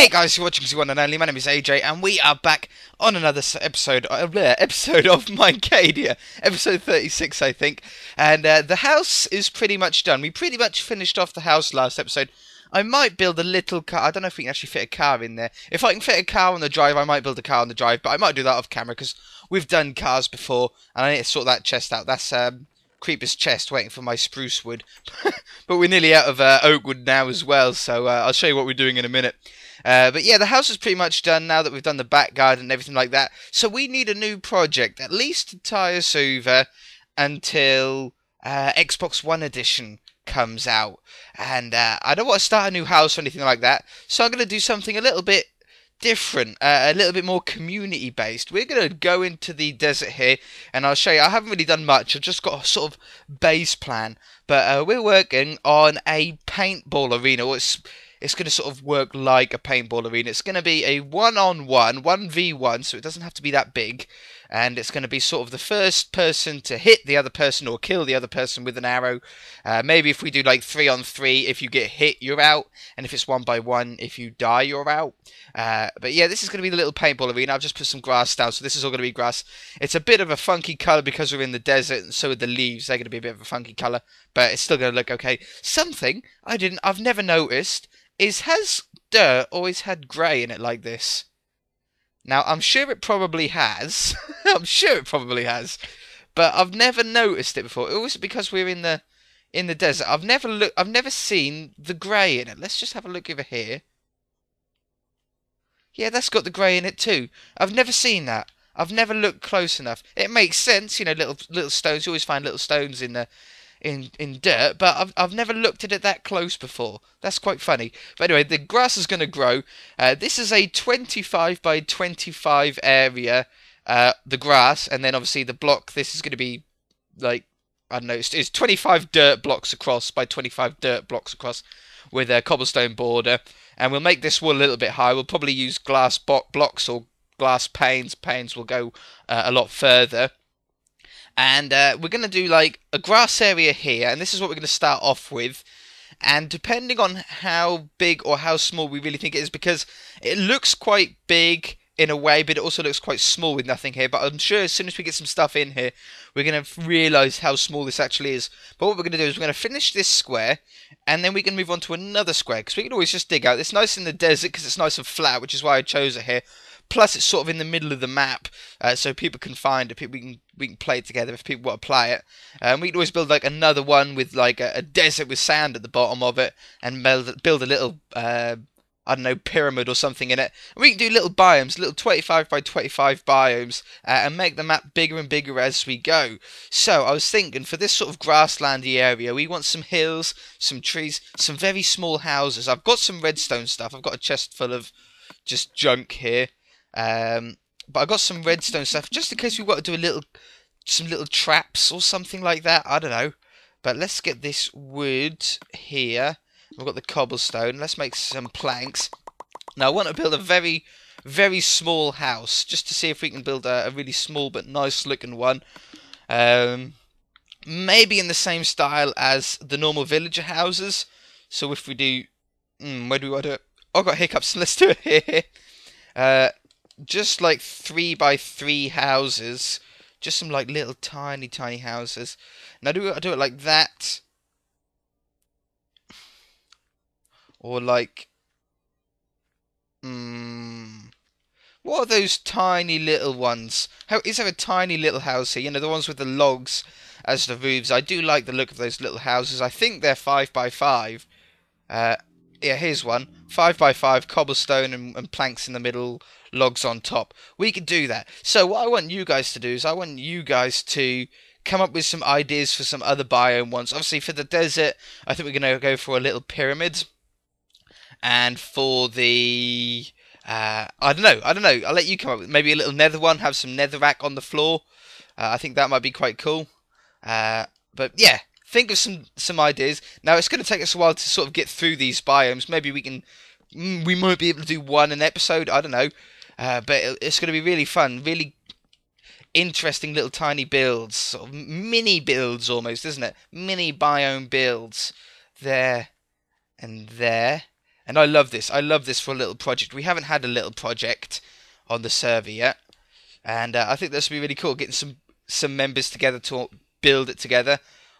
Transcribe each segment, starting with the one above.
Hey guys, you're watching the one and only. My name is AJ, and we are back on another episode of Minecadia, episode 36, I think. And the house is pretty much done. We pretty much finished off the house last episode. I might build a little car. I don't know if we can actually fit a car in there. If I can fit a car on the drive, I might build a car on the drive, but I might do that off camera because we've done cars before, and I need to sort that chest out. That's Creeper's chest waiting for my spruce wood. But we're nearly out of oak wood now as well, so I'll show you what we're doing in a minute. But yeah, the house is pretty much done now that we've done the back garden and everything like that. So we need a new project, at least to tie us over until Xbox One Edition comes out. And I don't want to start a new house or anything like that, so I'm going to do something a little bit different, a little bit more community based. We're going to go into the desert here, and I'll show you. I haven't really done much. I've just got a sort of base plan, but we're working on a paintball arena. It's going to sort of work like a paintball arena. It's going to be a one-on-one, 1v1, so it doesn't have to be that big. And it's going to be sort of the first person to hit the other person or kill the other person with an arrow. Maybe if we do like 3-on-3, if you get hit, you're out. And if it's 1-by-1, if you die, you're out. But yeah, this is going to be the little paintball arena. I've just put some grass down, so this is all going to be grass. It's a bit of a funky colour because we're in the desert, and so are the leaves. They're going to be a bit of a funky colour, but it's still going to look okay. Something I've never noticed is, has dirt always had grey in it like this? Now, I'm sure it probably has. I'm sure it probably has. But I've never noticed it before. It was because we're in the desert. I've never seen the grey in it. Let's just have a look over here. Yeah, that's got the grey in it too. I've never seen that. I've never looked close enough. It makes sense, you know, little stones. You always find little stones in dirt, but I've never looked at it that close before. That's quite funny. But anyway, the grass is going to grow. This is a 25 by 25 area, the grass, and then obviously the block. This is going to be like, I don't know, it's 25 dirt blocks across by 25 dirt blocks across with a cobblestone border. And we'll make this wall a little bit high. We'll probably use glass blocks or glass panes. Panes will go a lot further. And we're going to do like a grass area here, and this is what we're going to start off with. And depending on how big or how small we really think it is, because it looks quite big in a way, but it also looks quite small with nothing here. But I'm sure as soon as we get some stuff in here, we're going to realise how small this actually is. But what we're going to do is we're going to finish this square, and then we can move on to another square, because we can always just dig out. It's nice in the desert because it's nice and flat, which is why I chose it here. Plus, it's sort of in the middle of the map, so people can find it. We can play it together if people want to play it. We can always build like another one with like a desert with sand at the bottom of it, and build a little I don't know, pyramid or something in it. And we can do little biomes, little 25 by 25 biomes, and make the map bigger and bigger as we go. So I was thinking, for this sort of grasslandy area, we want some hills, some trees, some very small houses. I've got some redstone stuff. I've got a chest full of just junk here. But I got some redstone stuff just in case we want to do some little traps or something like that. I don't know. But let's get this wood here. We've got the cobblestone. Let's make some planks. Now I want to build a very, very small house just to see if we can build a really small but nice looking one. Maybe in the same style as the normal villager houses. So if we do, where do we want to do it? Oh, I've got hiccups. Let's do it here. Just like 3 by 3 houses, just some like little tiny houses. Now do I do it like that, or like, what are those tiny little ones? How is there a tiny little house here? You know, the ones with the logs as the roofs. I do like the look of those little houses. I think they're 5 by 5. Yeah, here's one. 5 by 5, cobblestone and planks in the middle, logs on top. We could do that. So what I want you guys to do is I want you guys to come up with some ideas for some other biome ones. Obviously for the desert, I think we're going to go for a little pyramid. And for the, I don't know. I'll let you come up with maybe a little nether one, have some netherrack on the floor. I think that might be quite cool. But yeah. Think of some ideas. Now it's going to take us a while to sort of get through these biomes. Maybe we might be able to do one an episode. I don't know, but it's going to be really fun, really interesting little tiny builds, sort of mini builds almost, isn't it? Mini biome builds there and there And I love this. I love this for a little project. We haven't had a little project on the server yet. And I think this will be really cool, getting some members together to build it together.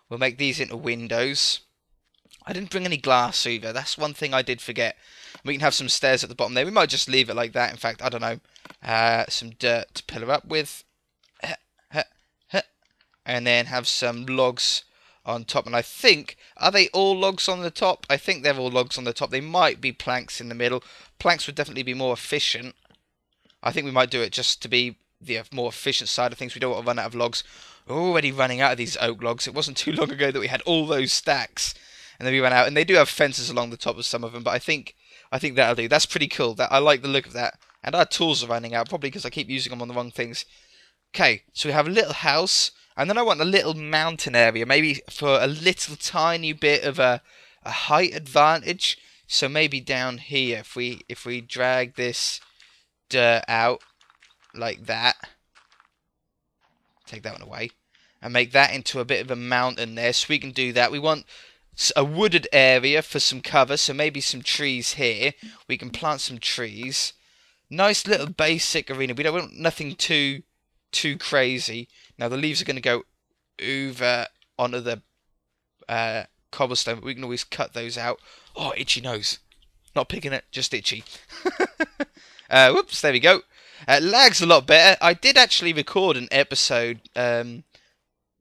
We'll make these into windows. I didn't bring any glass either. That's one thing I did forget. We can have some stairs at the bottom there. We might just leave it like that. In fact, I don't know. Some dirt to pillar up with. And then have some logs on top. And I think, are they all logs on the top? I think they're all logs on the top. They might be planks in the middle. Planks would definitely be more efficient. I think we might do it just to be the more efficient side of things. We don't want to run out of logs. We're already running out of these oak logs. It wasn't too long ago that we had all those stacks. And then we ran out. And they do have fences along the top of some of them. But I think that'll do. That's pretty cool. I like the look of that. And our tools are running out. Probably because I keep using them on the wrong things. Okay, so we have a little house. And then I want a little mountain area, maybe for a little tiny bit of a height advantage. So maybe down here, if we drag this dirt out like that, take that one away, and make that into a bit of a mountain there, so we can do that. We want a wooded area for some cover, so maybe some trees here. We can plant some trees. Nice little basic arena. We don't want nothing too crazy. Now the leaves are going to go over onto the cobblestone, but we can always cut those out. Oh, itchy nose. Not picking it, just itchy. Whoops, there we go. Lag's a lot better. I did actually record an episode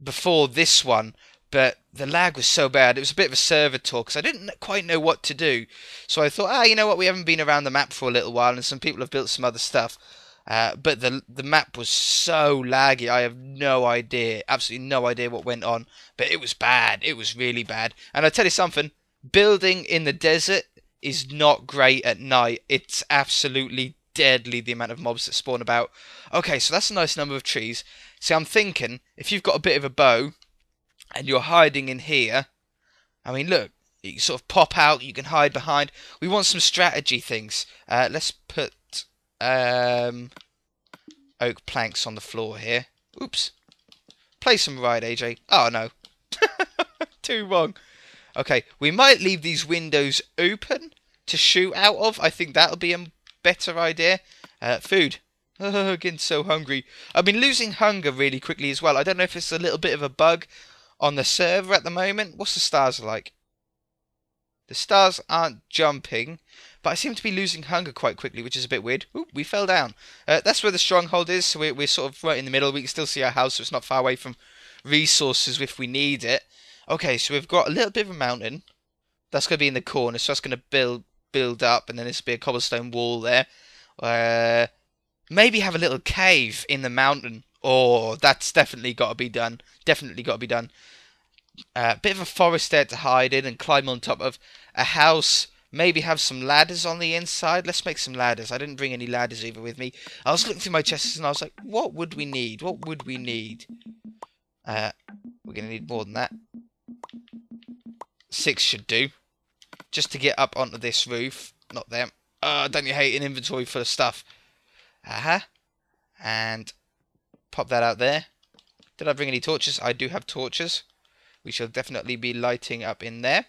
before this one, but the lag was so bad. It was a bit of a server talk, because I didn't quite know what to do. So I thought, you know what, we haven't been around the map for a little while, and some people have built some other stuff. But the map was so laggy, I have no idea, absolutely no idea what went on. But it was bad, it was really bad. And I'll tell you something, building in the desert is not great at night. It's absolutely deadly, the amount of mobs that spawn about. Okay, so that's a nice number of trees. See, I'm thinking, if you've got a bit of a bow, and you're hiding in here, I mean, look, you can sort of pop out, you can hide behind. We want some strategy things. Let's put oak planks on the floor here. Oops. Play some right, AJ. Oh, no. Too wrong. Okay, we might leave these windows open to shoot out of. I think that'll be a better idea. Food. Oh, getting so hungry. I've been losing hunger really quickly as well. I don't know if it's a little bit of a bug on the server at the moment. What's the stars like? The stars aren't jumping, but I seem to be losing hunger quite quickly, which is a bit weird. Ooh, we fell down. That's where the stronghold is, so we're sort of right in the middle. We can still see our house, so it's not far away from resources if we need it. Okay, so we've got a little bit of a mountain. That's going to be in the corner, so that's going to build up, and then there's going to be a cobblestone wall there. Maybe have a little cave in the mountain. Oh, that's definitely got to be done. Definitely got to be done. Bit of a forest there to hide in and climb on top of a house. Maybe have some ladders on the inside. Let's make some ladders. I didn't bring any ladders either with me. I was looking through my chests and I was like, what would we need? What would we need? We're going to need more than that. 6 should do. Just to get up onto this roof. Not them. Oh, don't you hate an inventory full of stuff? And pop that out there. Did I bring any torches? I do have torches. We shall definitely be lighting up in there.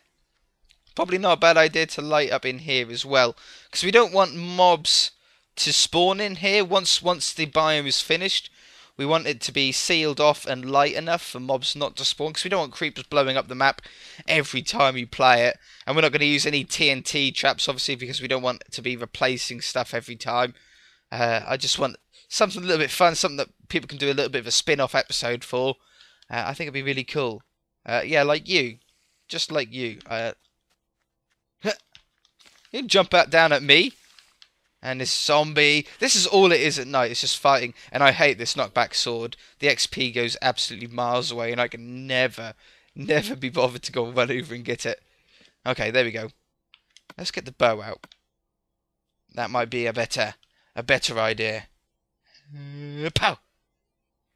Probably not a bad idea to light up in here as well, because we don't want mobs to spawn in here once the biome is finished. We want it to be sealed off and light enough for mobs not to spawn, because we don't want creepers blowing up the map every time you play it. And we're not going to use any TNT traps, obviously, because we don't want to be replacing stuff every time. I just want something a little bit fun, something that people can do a little bit of a spin-off episode for. I think it'd be really cool. Yeah, like you. Just like you. You jump down at me. And this zombie. This is all it is at night. It's just fighting. And I hate this knockback sword. The XP goes absolutely miles away. And I can never be bothered to go run over and get it. Okay, there we go. Let's get the bow out. That might be a better idea. Pow!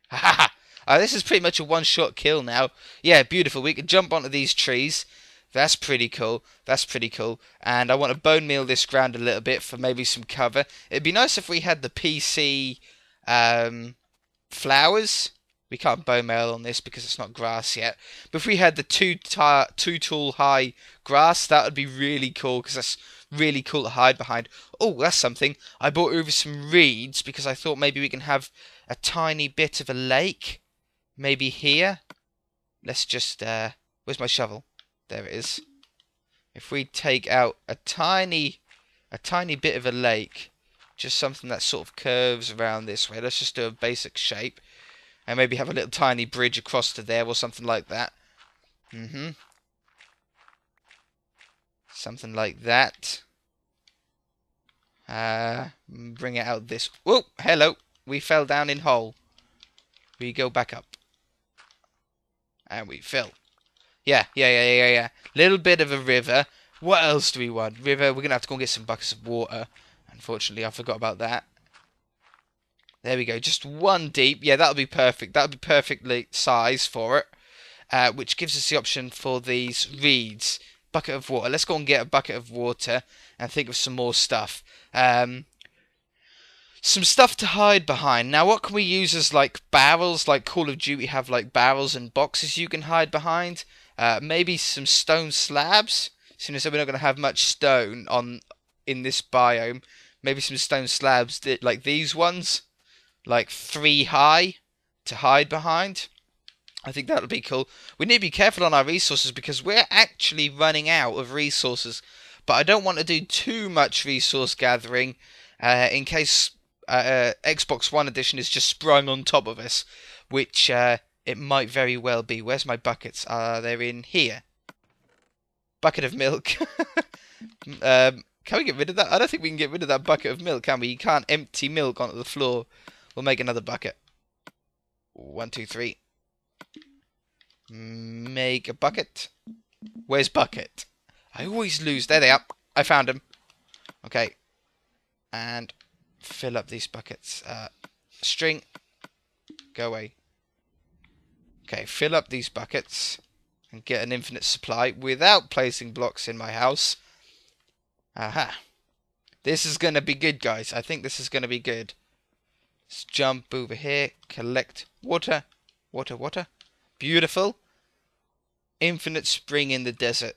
Ha ha ha! This is pretty much a one-shot kill now. Yeah, beautiful. We can jump onto these trees. That's pretty cool. That's pretty cool. And I want to bone meal this ground a little bit for maybe some cover. It'd be nice if we had the PC flowers. We can't bone meal on this because it's not grass yet. But if we had the two tall high grass, that would be really cool because that's really cool to hide behind. Oh, that's something. I brought over some reeds because I thought maybe we can have a tiny bit of a lake. Maybe here. Let's just, where's my shovel? There it is. If we take out a tiny bit of a lake, just something that sort of curves around this way. Let's just do a basic shape. And maybe have a little tiny bridge across to there or something like that. Something like that. Bring it out this... Whoa, hello. We fell down in hole. We go back up. And we fill. Yeah. Little bit of a river. What else do we want? River, we're going to have to go and get some buckets of water. Unfortunately, I forgot about that. There we go. Just one deep. Yeah, that'll be perfect. That'll be perfectly size for it. Which gives us the option for these reeds. Bucket of water. Let's go and get a bucket of water and think of some more stuff. Some stuff to hide behind. Now, what can we use as like barrels? Like Call of Duty have like barrels and boxes you can hide behind. Maybe some stone slabs. Seeing as we're not going to have much stone in this biome. Maybe some stone slabs like these ones, like 3 high to hide behind. I think that'll be cool. We need to be careful on our resources because we're actually running out of resources. But I don't want to do too much resource gathering in case Xbox One Edition is just sprung on top of us, which it might very well be. Where's my buckets? They're in here. Bucket of milk. Can we get rid of that? I don't think we can get rid of that bucket of milk, can we? You can't empty milk onto the floor. We'll make another bucket. 1, 2, 3. Make a bucket. Where's bucket? I always lose. There they are. I found them. Okay. And fill up these buckets. String. Go away. Okay, fill up these buckets and get an infinite supply without placing blocks in my house. Aha. This is going to be good, guys. I think this is going to be good. Let's jump over here. Collect water. Water. Beautiful. Infinite spring in the desert.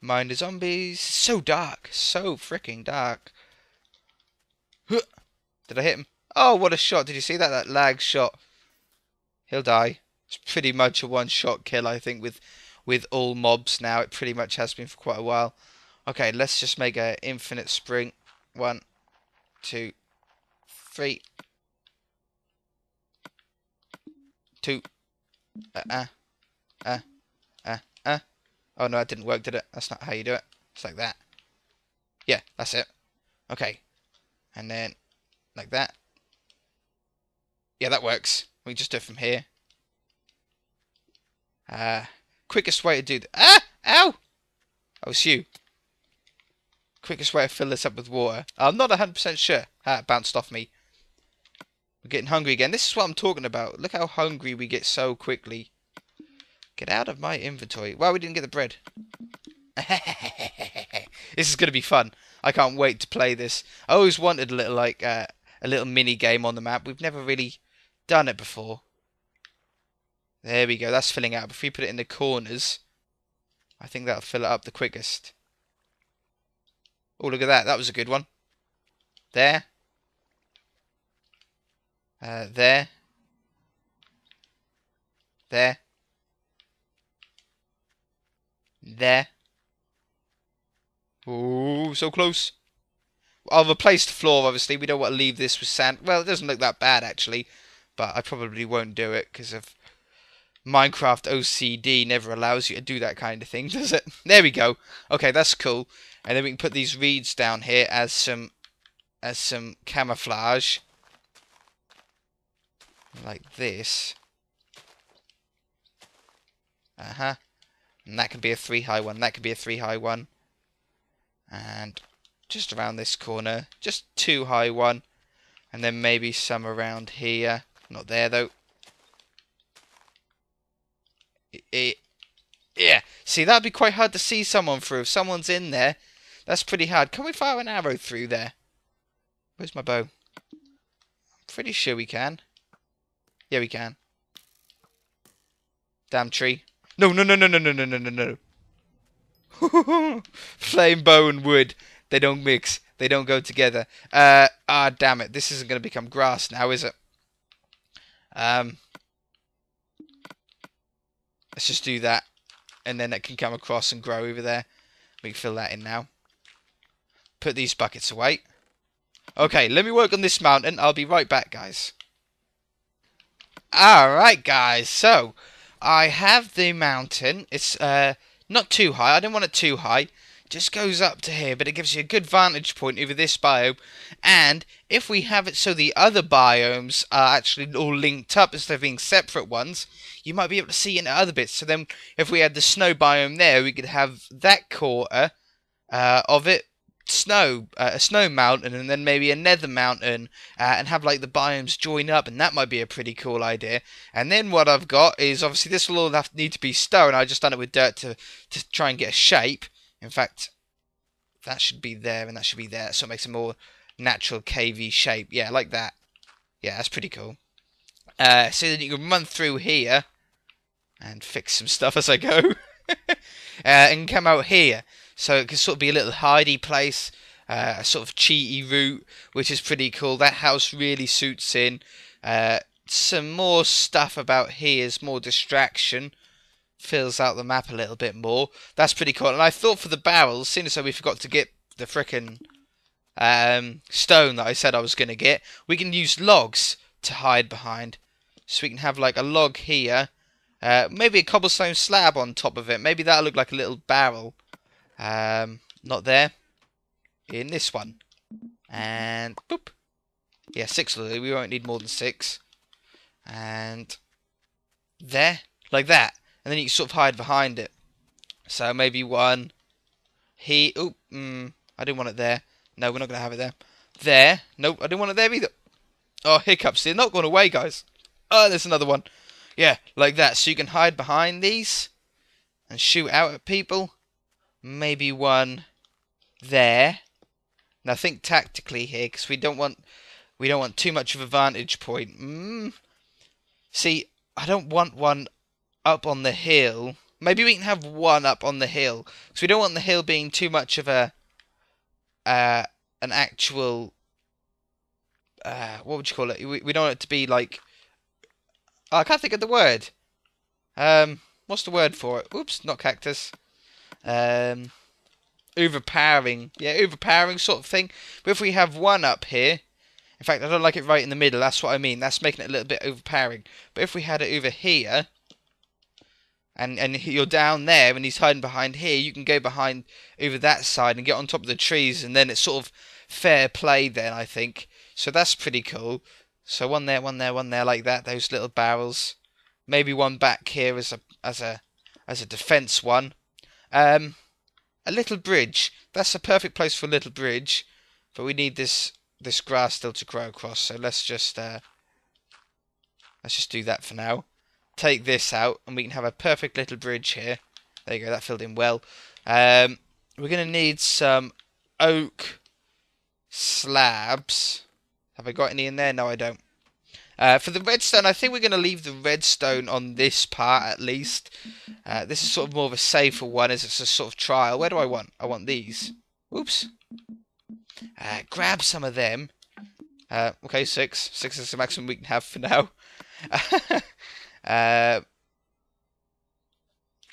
Mind the zombies. So dark. So freaking dark. Huh. Did I hit him? Oh, what a shot. Did you see that? That lag shot. He'll die. It's pretty much a one-shot kill, I think, with all mobs now. It pretty much has been for quite a while. Okay, let's just make an infinite spring. 1, 2, 3. 2. Oh, no, that didn't work, did it? That's not how you do it. It's like that. Yeah, that's it. Okay. And then, like that. Yeah, that works. We can just do it from here. Quickest way to do that. Ah! Ow! Oh, it's you. Quickest way to fill this up with water. I'm not 100% sure. It bounced off me. We're getting hungry again. This is what I'm talking about. Look how hungry we get so quickly. Get out of my inventory. Well, we didn't get the bread. This is going to be fun. I can't wait to play this. I always wanted a little, like, a little mini game on the map. We've never really done it before. There we go. That's filling up. If we put it in the corners, I think that'll fill it up the quickest. Oh, look at that. That was a good one. There. There. There. There. Ooh, so close. I'll replace the floor, obviously. We don't want to leave this with sand. Well, it doesn't look that bad, actually. But I probably won't do it because of Minecraft OCD never allows you to do that kind of thing, does it? There we go. Okay, that's cool. And then we can put these reeds down here as some camouflage. Like this. And that can be a 3 high one. That can be a 3 high one. And just around this corner. Just 2 high one. And then maybe some around here. Not there though. Yeah. See, that'd be quite hard to see someone through. If someone's in there, that's pretty hard. Can we fire an arrow through there? Where's my bow? I'm pretty sure we can. Yeah, we can. Damn tree. No. Flame, bow, and wood. They don't mix. They don't go together. Damn it. This isn't going to become grass now, is it? Let's just do that. And then it can come across and grow over there. We can fill that in now. Put these buckets away. Okay, let me work on this mountain. I'll be right back, guys. Alright, guys. So, I have the mountain. It's not too high. I don't want it too high. Just goes up to here, but it gives you a good vantage point over this biome. And if we have it so the other biomes are actually all linked up instead of being separate ones, you might be able to see into other bits. So then if we had the snow biome there, we could have that quarter of it snow, a snow mountain, and then maybe a nether mountain, and have like the biomes join up, and that might be a pretty cool idea. And then what I've got is, obviously this will all need to be stone. I just done it with dirt to try and get a shape. In fact, that should be there and that should be there, so it makes a more natural cavey shape. Yeah, like that. Yeah, that's pretty cool. So then you can run through here and fix some stuff as I go. And come out here. So it can sort of be a little hidey place, a sort of cheaty route, which is pretty cool. That house really suits in. Some more stuff about here is more distraction. Fills out the map a little bit more. That's pretty cool. And I thought for the barrels, seeing as though we forgot to get the frickin' stone that I said I was going to get, we can use logs to hide behind. So we can have like a log here, maybe a cobblestone slab on top of it. Maybe that'll look like a little barrel. Not there. In this one. And boop. Yeah, 6 will do. We won't need more than 6. And there. Like that. And then you can sort of hide behind it. So maybe one here. Oop, I didn't want it there. No, we're not going to have it there. There. Nope, I didn't want it there either. Oh, hiccups. They're not going away, guys. Oh, there's another one. Yeah, like that. So you can hide behind these and shoot out at people. Maybe one there. Now think tactically here, because we don't want too much of a vantage point. See, I don't want one up on the hill. Maybe we can have one up on the hill, because we don't want the hill being too much of a an actual what would you call it? We don't want it to be like, oh, I can't think of the word. What's the word for it? Oops, not cactus. Overpowering. Yeah, overpowering sort of thing. But if we have one up here, in fact, I don't like it right in the middle. That's what I mean. That's making it a little bit overpowering. But if we had it over here, and you're down there, and he's hiding behind here, you can go behind over that side and get on top of the trees, and then it's sort of fair play then, I think. So that's pretty cool. So one there, one there, one there, like that. Those little barrels. Maybe one back here as a defense one. A little bridge. That's a perfect place for a little bridge, but we need this grass still to grow across. So let's just do that for now. Take this out, and we can have a perfect little bridge here. There you go. That filled in well. We're gonna need some oak slabs. Have I got any in there? No, I don't. For the redstone, I think we're going to leave the redstone on this part at least. This is sort of more of a safer one, as it's a sort of trial. Where do I want? I want these. Oops. Grab some of them. Okay, 6. 6 is the maximum we can have for now.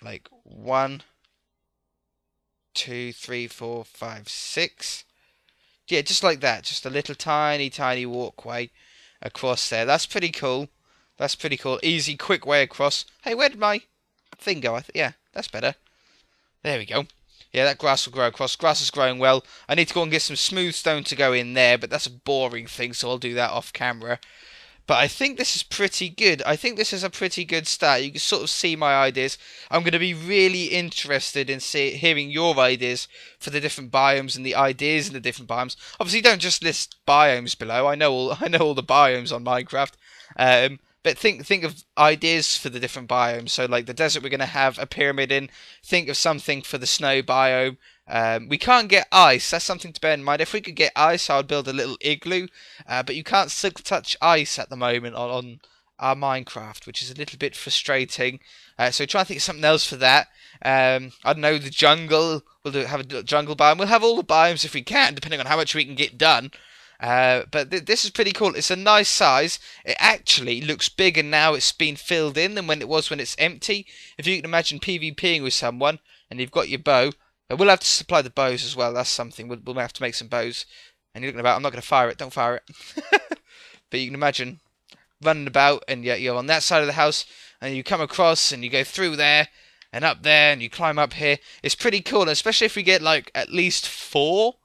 Like 1, 2, 3, 4, 5, 6. Yeah, just like that. Just a little tiny walkway across there. That's pretty cool. That's pretty cool. Easy, quick way across. Hey, where did my thing go? Yeah, that's better. There we go. Yeah, that grass will grow across. Grass is growing well. I need to go and get some smooth stone to go in there, but that's a boring thing, so I'll do that off camera. But I think this is pretty good. I think this is a pretty good start. You can sort of see my ideas. I'm going to be really interested in hearing your ideas for the different biomes and the ideas in the different biomes. Obviously, don't just list biomes below. I know all the biomes on Minecraft. But think of ideas for the different biomes. So, like the desert, we're going to have a pyramid in. Think of something for the snow biome. We can't get ice. That's something to bear in mind. If we could get ice, I would build a little igloo. But you can't silk touch ice at the moment on our Minecraft, which is a little bit frustrating. So try and think of something else for that. I don't know, the jungle. Have a jungle biome. We'll have all the biomes if we can, depending on how much we can get done. But this is pretty cool. It's a nice size. It actually looks bigger now it's been filled in than when it was when it's empty. If you can imagine PvPing with someone and you've got your bow, we'll have to supply the bows as well. That's something. We'll have to make some bows. And you're looking about, I'm not going to fire it. Don't fire it. But you can imagine running about and you're on that side of the house and you come across and you go through there and up there and you climb up here. It's pretty cool, especially if we get like at least 4.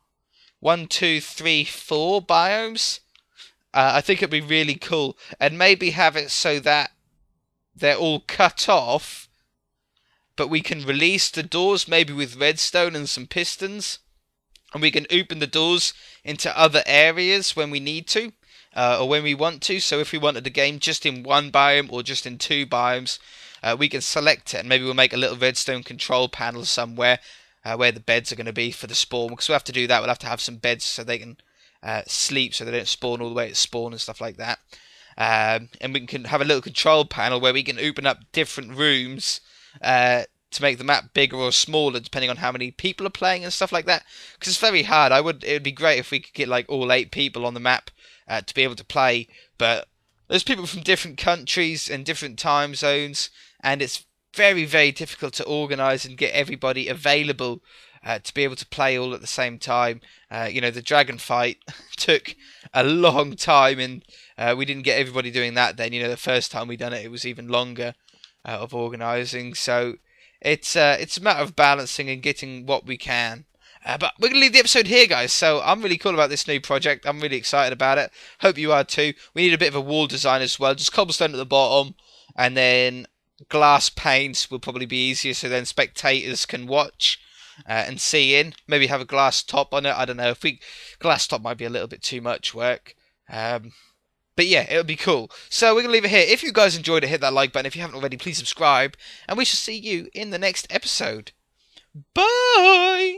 1, 2, 3, 4 biomes. I think it'd be really cool, and maybe have it so that they're all cut off, but we can release the doors maybe with redstone and some pistons, and we can open the doors into other areas when we need to, or when we want to. So if we wanted a game just in 1 biome or just in 2 biomes, we can select it, and maybe we'll make a little redstone control panel somewhere where the beds are going to be for the spawn, because we'll have to do that. We'll have to have some beds so they can sleep, so they don't spawn all the way at spawn and stuff like that. And we can have a little control panel where we can open up different rooms to make the map bigger or smaller, depending on how many people are playing and stuff like that. Because it's very hard. It would be great if we could get like all 8 people on the map to be able to play, but there's people from different countries and different time zones, and it's very, very difficult to organise and get everybody available to be able to play all at the same time. The dragon fight took a long time, and we didn't get everybody doing that then. The first time we done it, it was even longer of organising. So it's a matter of balancing and getting what we can. But we're going to leave the episode here, guys. So I'm really cool about this new project. I'm really excited about it. Hope you are too. We need a bit of a wall design as well. Just cobblestone at the bottom, and then glass panes will probably be easier, so then spectators can watch and see in. Maybe have a glass top on it. I don't know. Glass top might be a little bit too much work. But yeah, it'll be cool. So we're going to leave it here. If you guys enjoyed it, hit that like button. If you haven't already, please subscribe. And we shall see you in the next episode. Bye!